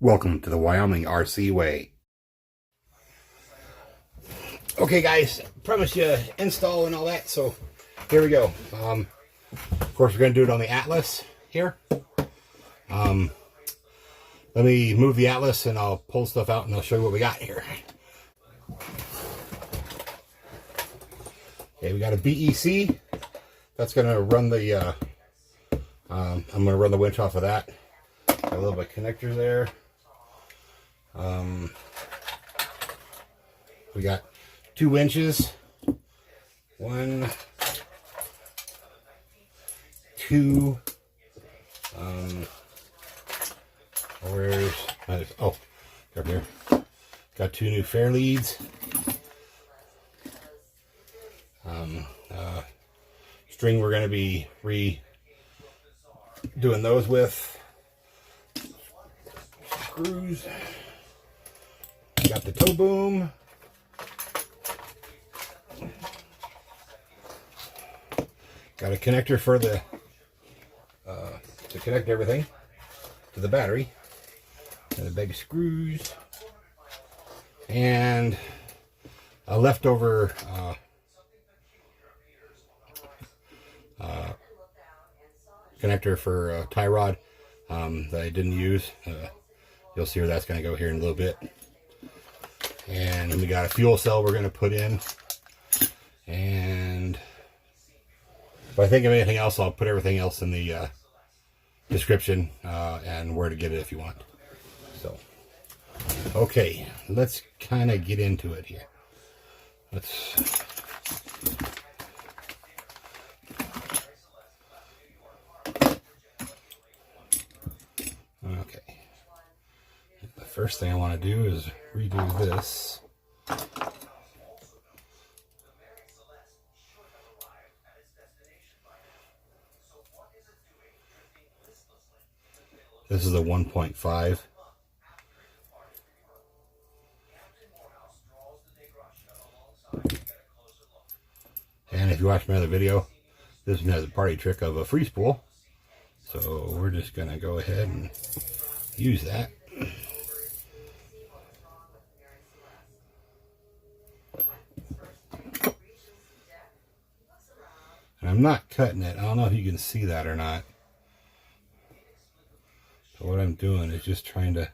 Welcome to the Wyoming RC way. Okay guys, promised you install and all that, so here we go. Of course we're going to do it on the Atlas here. Let me move the Atlas and I'll pull stuff out and I'll show you what we got here. Okay, we got a BEC. That's going to run the, I'm going to run the winch off of that. Got a little bit of connectors there. We got two winches. One, two, oh, up here. Got two new fair leads. String we're going to be doing those with. Screws. Got the toe boom. Got a connector for the to connect everything to the battery. And a bag of screws. And a leftover connector for tie rod that I didn't use. You'll see where that's going to go here in a little bit. And we got a fuel cell we're going to put in. And if I think of anything else, I'll put everything else in the description and where to get it if you want. So, okay, let's kind of get into it here. Okay. The first thing I want to do is redo this. This is a 1.5. And if you watch my other video, this one has a party trick of a free spool. So we're just going to go ahead and use that. And I'm not cutting it. I don't know if you can see that or not. But what I'm doing is just trying to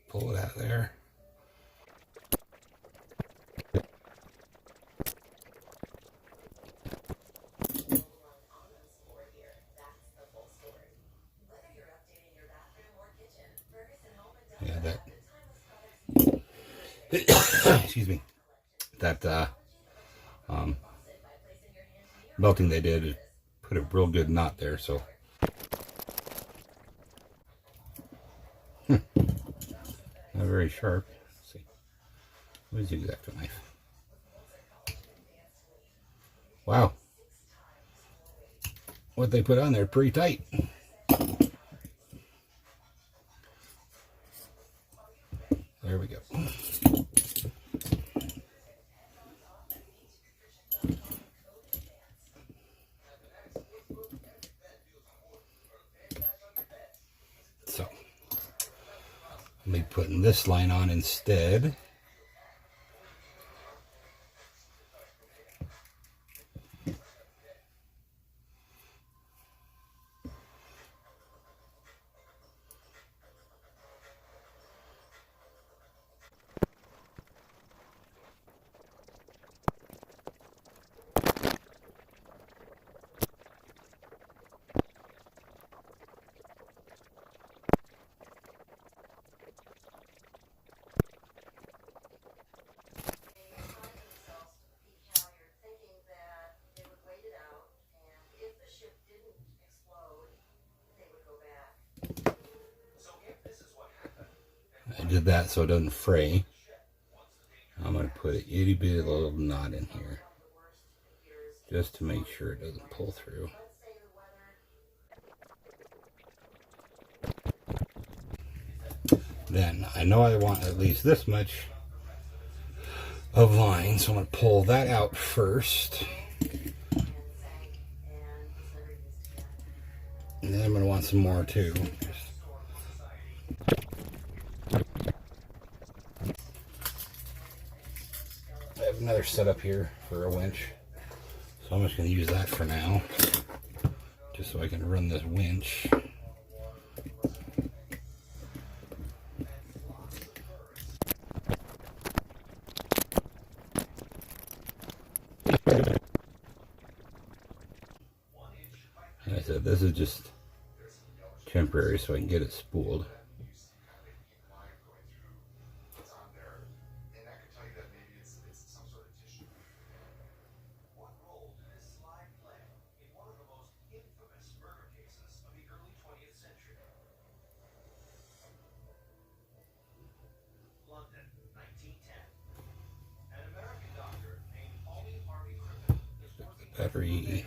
pull it out of there. Yeah, that excuse me, that belting they did is put a real good knot there, so not very sharp. Let's see, what is the X-Acto knife? Wow, what they put on there pretty tight. There we go. So, I'll be putting this line on instead. I did that so it doesn't fray. I'm going to put a itty bitty little knot in here just to make sure it doesn't pull through. Then I know I want at least this much of line, so I'm going to pull that out first. And then I'm going to want some more too. I have another setup here for a winch. So I'm just going to use that for now. Just so I can run this winch. Like I said, this is just temporary so I can get it spooled. Battery.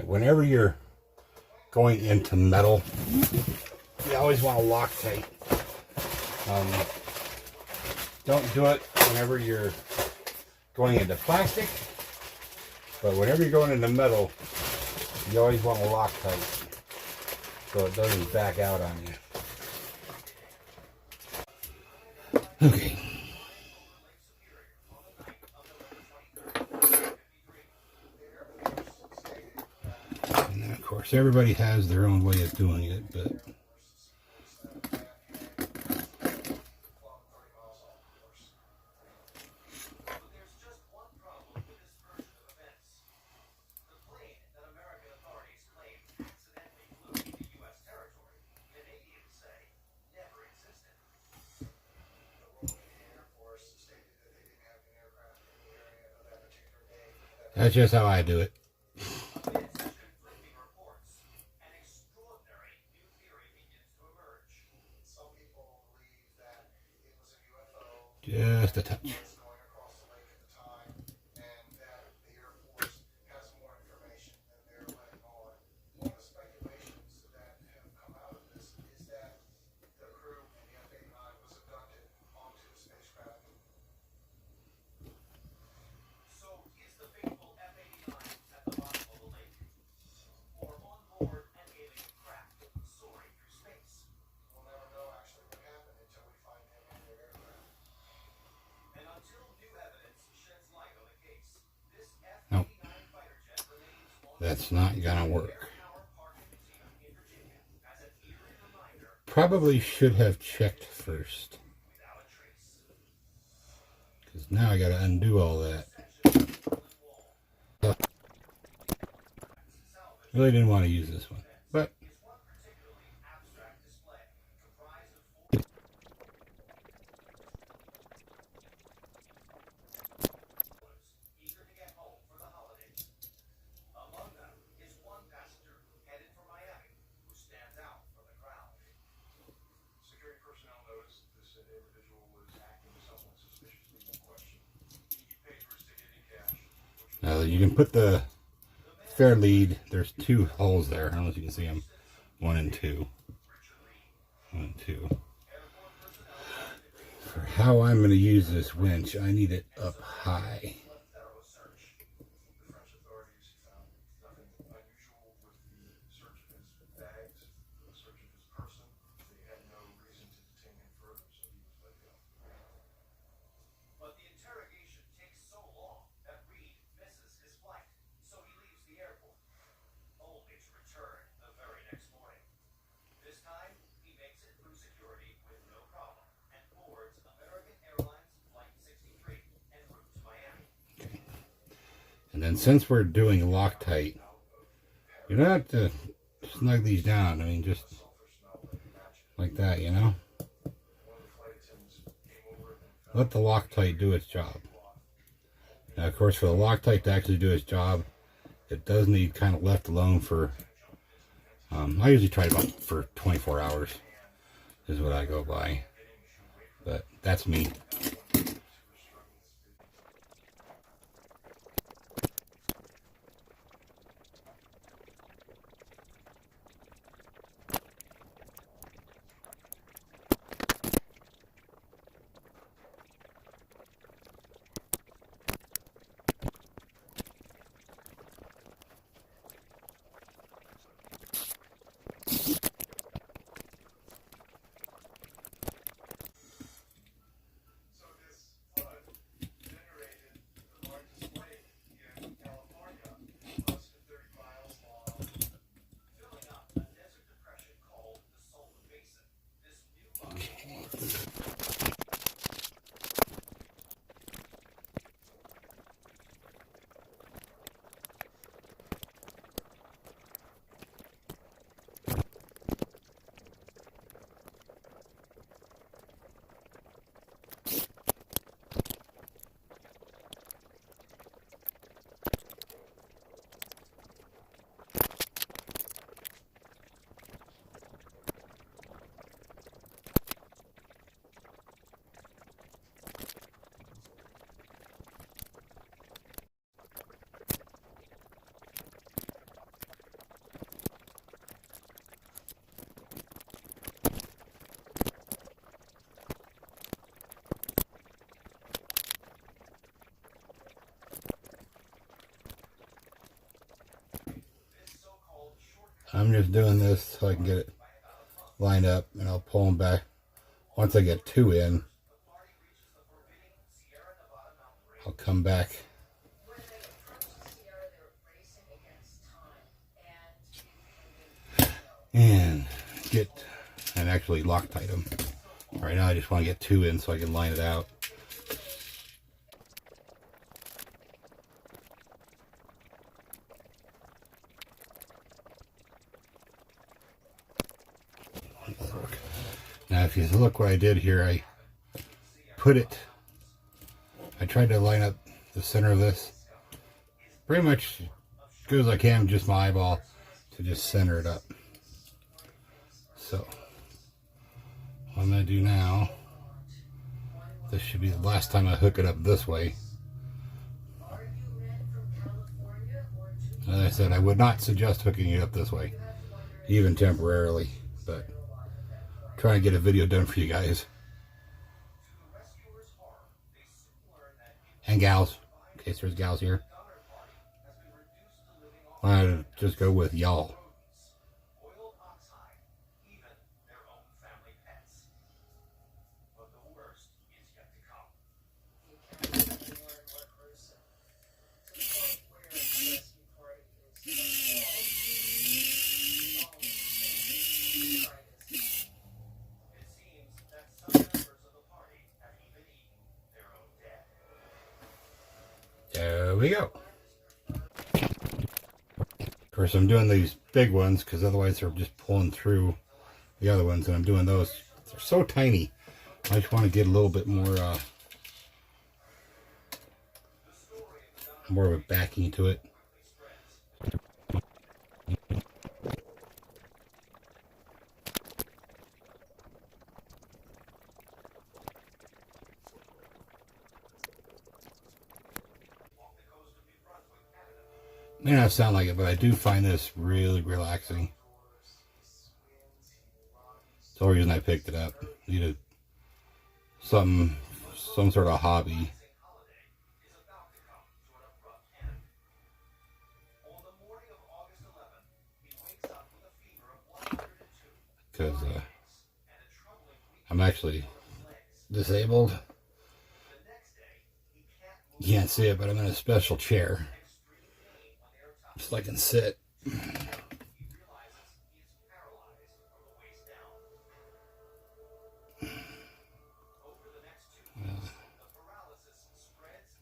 Whenever you're going into metal, you always want to Loctite. Don't do it whenever you're going into plastic, but whenever you're going into metal, you always want to Loctite so it doesn't back out on you. Okay. Of course, everybody has their own way of doing it, but that's just how I do it. Just a touch. That's not gonna work. Probably should have checked first, because now I gotta undo all that. Really didn't want to use this one, but now you can put the fair lead. There's two holes there. I don't know if you can see them. 1 and 2. 1 and 2. For how I'm going to use this winch, I need it up high. And then since we're doing Loctite, you don't have to snug these down. I mean, just like that, you know? Let the Loctite do its job. Now, of course, for the Loctite to actually do its job, it does need kind of left alone for, I usually try about for 24 hours is what I go by. But that's me. I'm just doing this so I can get it lined up, and I'll pull them back. Once I get 2 in, I'll come back and actually Loctite them. Right now I just want to get 2 in so I can line it out. Now if you look what I did here, I tried to line up the center of this pretty much as good as I can with just my eyeball to just center it up. So what I'm going to do now, this should be the last time I hook it up this way. As I said, I would not suggest hooking it up this way, even temporarily, but trying to get a video done for you guys. And gals, in case there's gals here. I just go with y'all. course, I'm doing these big ones because otherwise they're just pulling through the other ones, and I'm doing those. They're so tiny. I just want to get a little bit more of a backing to it. May not sound like it, but I do find this really relaxing. It's the whole reason I picked it up. Needed some sort of hobby. Because I'm actually disabled. You can't see it, but I'm in a special chair. So I can sit.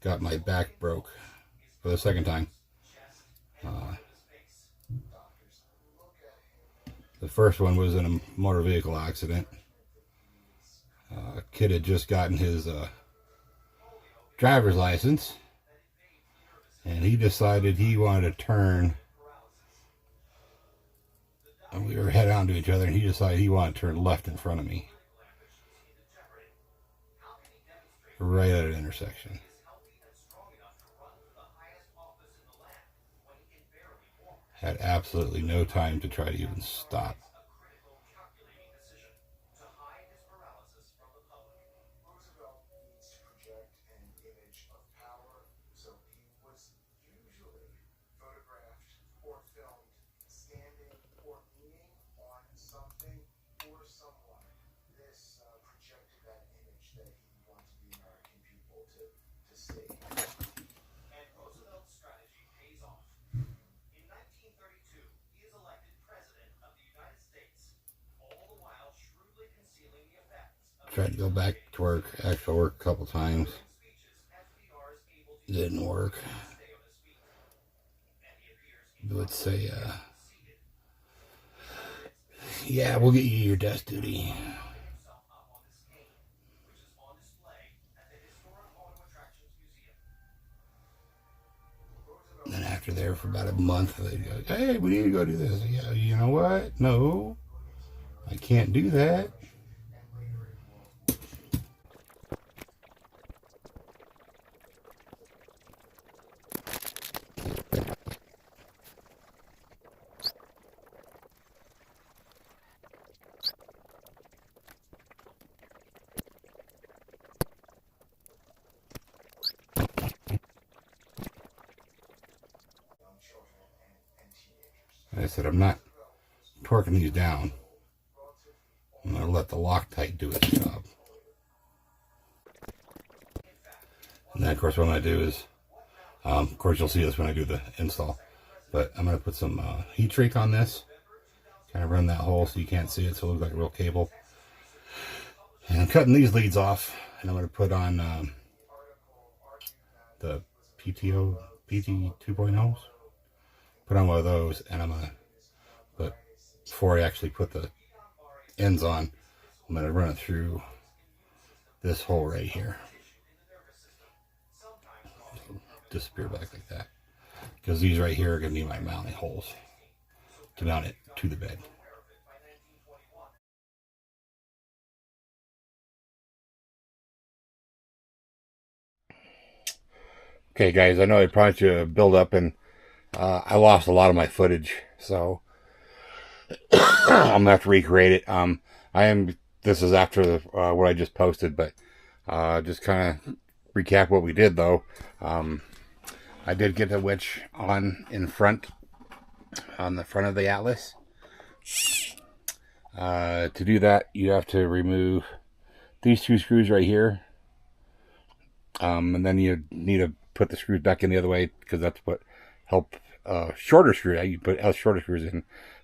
Got my back broke for the second time. The first one was in a motor vehicle accident. A kid had just gotten his driver's license, and he decided he wanted to turn, and we were head on to each other, and he decided he wanted to turn left in front of me, right at an intersection. Had absolutely no time to try to even stop. Tried to go back to work, actual work a couple times. Didn't work. It would say, yeah, we'll get you your desk duty. And then after there for about a month, they'd go, hey, we need to go do this. Yeah, you know what? No, I can't do that. I said, I'm not torquing these down. I'm going to let the Loctite do its job. And then, of course, what I'm going to do is, of course, you'll see this when I do the install, but I'm going to put some heat shrink on this. Kind of run that hole so you can't see it, so it looks like a real cable. And I'm cutting these leads off, and I'm going to put on the PT 2.0s. Put on one of those, and I'm gonna, but before I actually put the ends on, I'm gonna run it through this hole right here. Disappear back like that, because these right here are gonna be my mounting holes to mount it to the bed. Okay, guys, I know I promised you a build up, and I lost a lot of my footage, so I'm gonna have to recreate it. This is after what I just posted, but just kind of recap what we did though. I did get the winch on the front of the Atlas. To do that, you have to remove these two screws right here, and then you need to put the screws back in the other way, because that's what help shorter screw. You put shorter screws in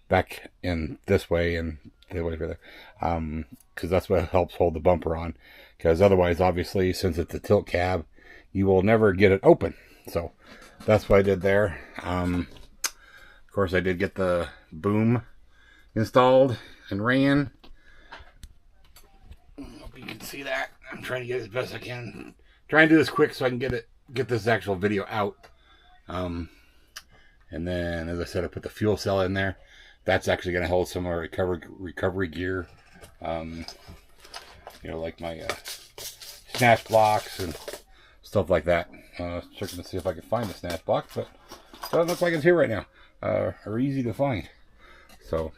back in this way and the way further, because that's what helps hold the bumper on. Because otherwise, obviously, since it's a tilt cab, you will never get it open. So that's what I did there. Of course, I did get the boom installed and ran. Hope you can see that. I'm trying to get it as best I can. Trying to do this quick so I can get this actual video out. And then, as I said, I put the fuel cell in there. That's actually going to hold some of our recovery gear. You know, like my snatch blocks and stuff like that. Checking to see if I can find the snatch block, but it doesn't look like it's here right now. Are easy to find. So,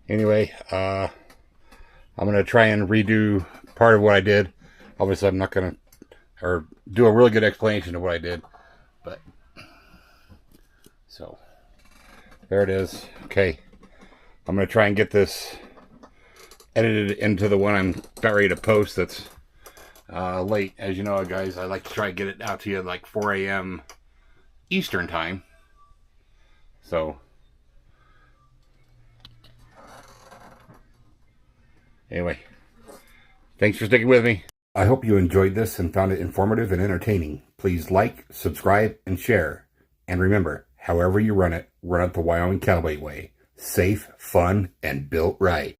anyway, I'm going to try and redo part of what I did. Obviously, I'm not going to, or do a really good explanation of what I did, but, so, there it is. Okay, I'm going to try and get this edited into the one I'm about ready to post that's late. As you know, guys, I like to try and get it out to you at like 4 a.m. Eastern time. So, anyway, thanks for sticking with me. I hope you enjoyed this and found it informative and entertaining. Please like, subscribe, and share. And remember, however you run it the Wyoming Cowboy way. Safe, fun, and built right.